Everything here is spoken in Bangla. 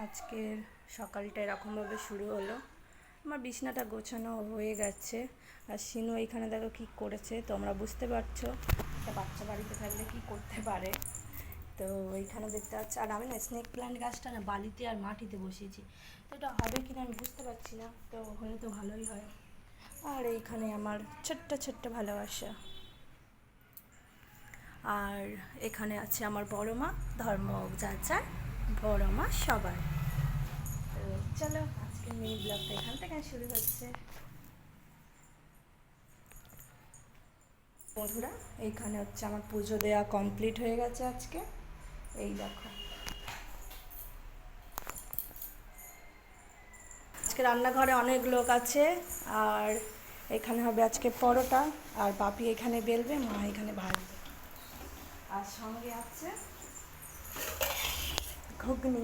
আজকের সকালটা এরকমভাবে শুরু হলো। আমার বিছনাটা গোছানো হয়ে গেছে, আর শিনু এইখানে দেখো কী করেছে। তোমরা বুঝতে পারছো একটা বাচ্চা বাড়িতে থাকলে কী করতে পারে। তো এইখানে দেখতে পাচ্ছি, আর আমি না স্নেক প্ল্যান্ট গাছটা না বালিতে আর মাটিতে বসিয়েছি। তো এটা হবে কিনা আমি বুঝতে পারছি না, তো হলে তো ভালোই হয়। আর এইখানে আমার ছোট্ট ছোট্ট ভালোবাসা, আর এখানে আছে আমার বড় মা, ধর্ম যার যার, বড় মা সবার। তো চলো আজকের মিনি ব্লগটা এখান থেকে শুরু হচ্ছে। বন্ধুরা, এইখানে হচ্ছে আমার পুজো দেওয়া কমপ্লিট হয়ে গেছে আজকে। এই দেখো, আজকে রান্নাঘরে অনেক লোক আছে, আর এখানে হবে আজকে পরোটা, আর বাপি এখানে বেলবে, মা এখানে ভাজবে, আর সঙ্গে আছে ঘুগনি।